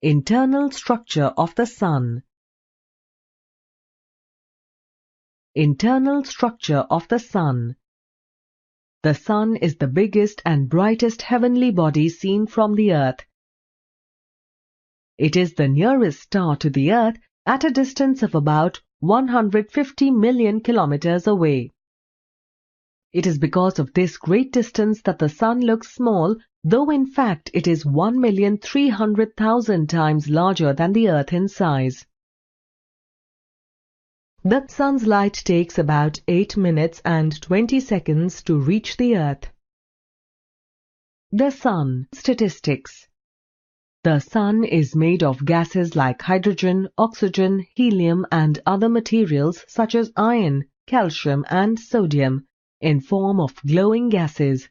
Internal structure of the Sun. Internal structure of the Sun. The Sun is the biggest and brightest heavenly body seen from the Earth. It is the nearest star to the Earth at a distance of about 150 million kilometers away. It is because of this great distance that the Sun looks small, though in fact it is 1,300,000 times larger than the Earth in size. The Sun's light takes about 8 minutes and 20 seconds to reach the Earth. The Sun. Statistics. The Sun is made of gases like hydrogen, oxygen, helium and other materials such as iron, calcium and sodium in form of glowing gases.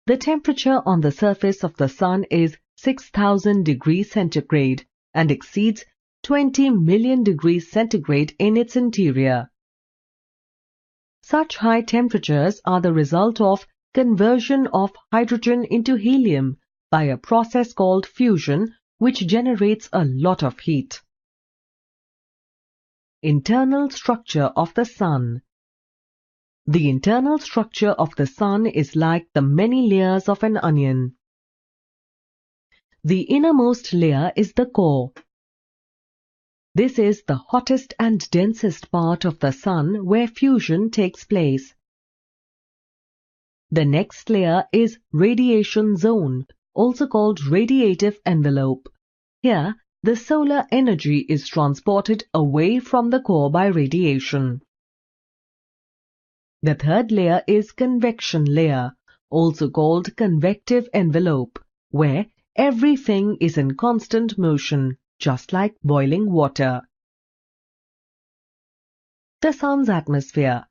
The temperature on the surface of the Sun is 6,000 degrees centigrade and exceeds 20 million degrees centigrade in its interior. Such high temperatures are the result of conversion of hydrogen into helium by a process called fusion, which generates a lot of heat. Internal structure of the Sun. The internal structure of the Sun is like the many layers of an onion. The innermost layer is the core. This is the hottest and densest part of the Sun where fusion takes place. The next layer is radiation zone, also called radiative envelope. Here, the solar energy is transported away from the core by radiation. The third layer is convection layer, also called convective envelope, where everything is in constant motion, just like boiling water. The Sun's atmosphere.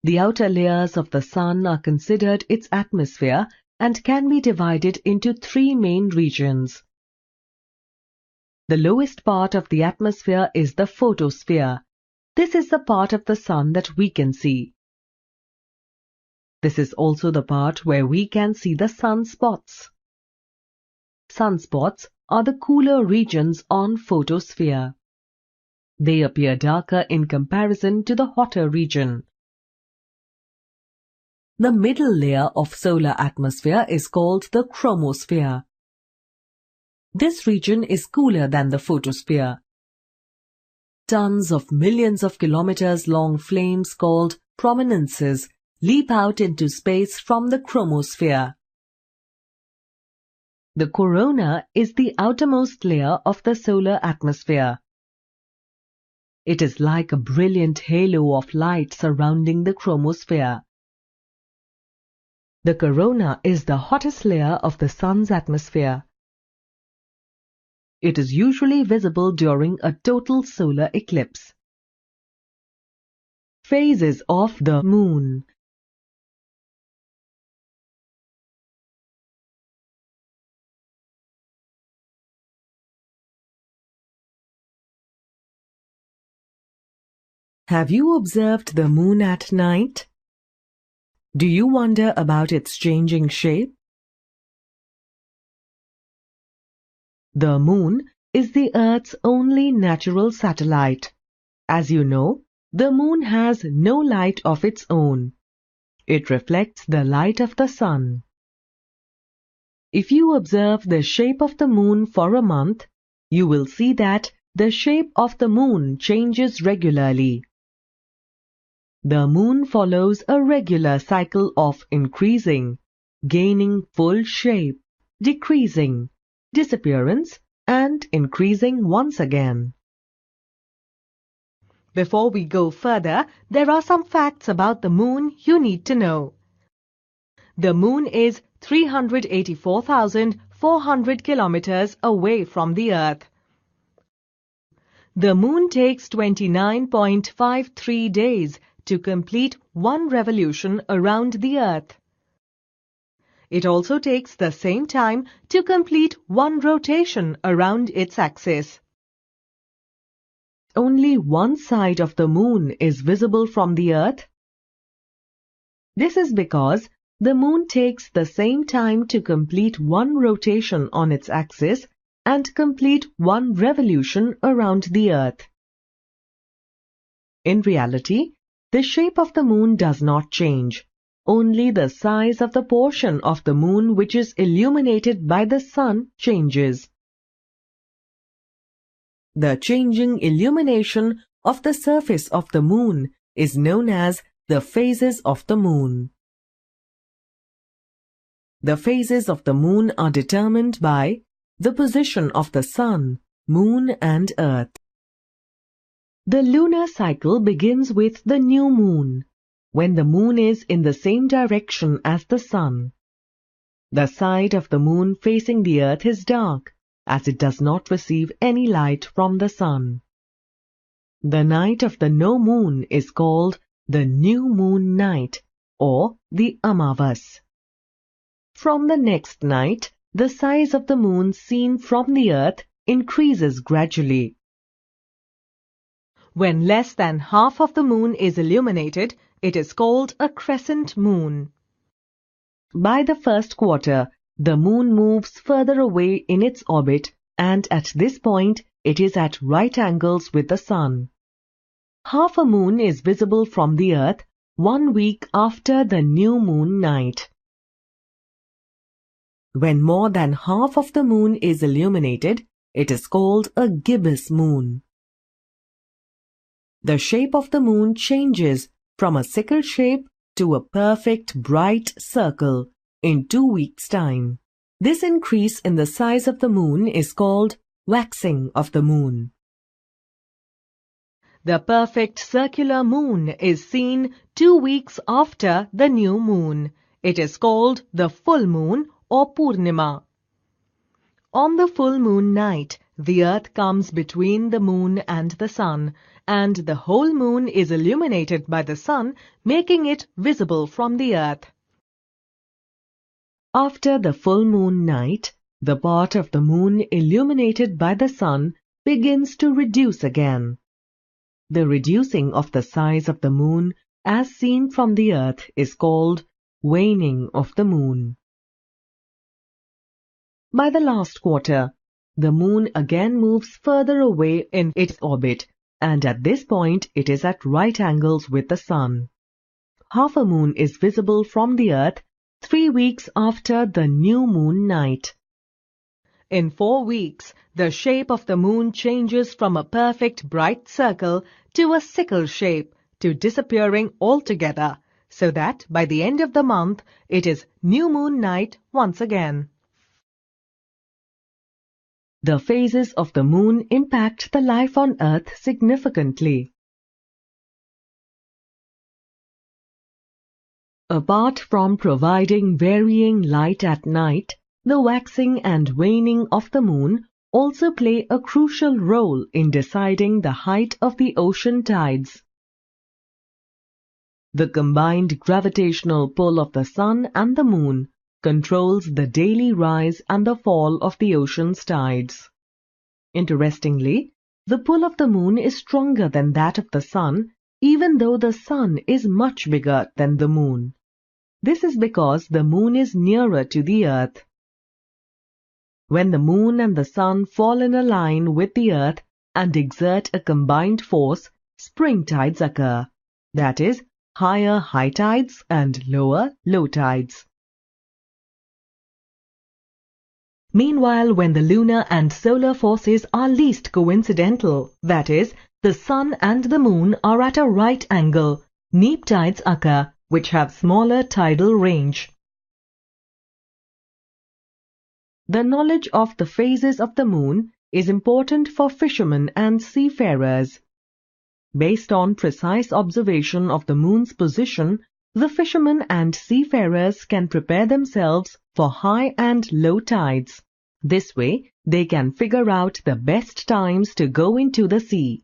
The outer layers of the Sun are considered its atmosphere and can be divided into three main regions. The lowest part of the atmosphere is the photosphere. This is the part of the Sun that we can see. This is also the part where we can see the sunspots. Sunspots are the cooler regions on photosphere. They appear darker in comparison to the hotter region. The middle layer of solar atmosphere is called the chromosphere. This region is cooler than the photosphere. Tons of millions of kilometers long flames called prominences leap out into space from the chromosphere. The corona is the outermost layer of the solar atmosphere. It is like a brilliant halo of light surrounding the chromosphere. The corona is the hottest layer of the Sun's atmosphere. It is usually visible during a total solar eclipse. Phases of the Moon. Have you observed the Moon at night? Do you wonder about its changing shape? The Moon is the Earth's only natural satellite. As you know, the Moon has no light of its own. It reflects the light of the Sun. If you observe the shape of the Moon for a month, you will see that the shape of the Moon changes regularly. The Moon follows a regular cycle of increasing, gaining full shape, decreasing, disappearance, and increasing once again. Before we go further, there are some facts about the Moon you need to know. The Moon is 384,400 kilometers away from the Earth. The Moon takes 29.53 days to complete one revolution around the Earth. It also takes the same time to complete one rotation around its axis. Only one side of the Moon is visible from the Earth. This is because The moon takes the same time to complete one rotation on its axis and complete one revolution around the earth. In reality, the shape of the moon does not change. Only the size of the portion of the moon which is illuminated by the sun changes. The changing illumination of the surface of the moon is known as the phases of the moon. The phases of the moon are determined by the position of the sun, moon and earth. The lunar cycle begins with the new moon, when the moon is in the same direction as the sun. The side of the moon facing the earth is dark, as it does not receive any light from the sun. The night of the no moon is called the new moon night or the Amavas. From the next night, the size of the moon seen from the earth increases gradually. When less than half of the moon is illuminated, it is called a crescent moon. By the first quarter, the moon moves further away in its orbit, and at this point it is at right angles with the sun. Half a moon is visible from the earth 1 week after the new moon night. When more than half of the moon is illuminated, it is called a gibbous moon. The shape of the moon changes from a sickle shape to a perfect bright circle in 2 weeks' time. This increase in the size of the moon is called waxing of the moon. The perfect circular moon is seen 2 weeks after the new moon. It is called the full moon or Purnima. On the full moon night, the earth comes between the moon and the sun, and the whole moon is illuminated by the sun, making it visible from the earth. After the full moon night, the part of the moon illuminated by the sun begins to reduce again. The reducing of the size of the moon as seen from the earth is called waning of the moon. By the last quarter, the moon again moves further away in its orbit, and at this point it is at right angles with the sun. Half a moon is visible from the earth 3 weeks after the new moon night. In 4 weeks, the shape of the moon changes from a perfect bright circle to a sickle shape, to disappearing altogether, so that by the end of the month it is new moon night once again. The phases of the moon impact the life on Earth significantly. Apart from providing varying light at night, the waxing and waning of the moon also play a crucial role in deciding the height of the ocean tides. The combined gravitational pull of the sun and the moon controls the daily rise and the fall of the ocean's tides. Interestingly, the pull of the moon is stronger than that of the sun, even though the sun is much bigger than the moon. This is because the moon is nearer to the earth. When the moon and the sun fall in a line with the earth and exert a combined force, spring tides occur, that is, higher high tides and lower low tides. Meanwhile, when the lunar and solar forces are least coincidental, that is, the sun and the moon are at a right angle, neap tides occur, which have smaller tidal range. The knowledge of the phases of the moon is important for fishermen and seafarers. Based on precise observation of the moon's position, the fishermen and seafarers can prepare themselves for high and low tides. This way, they can figure out the best times to go into the sea.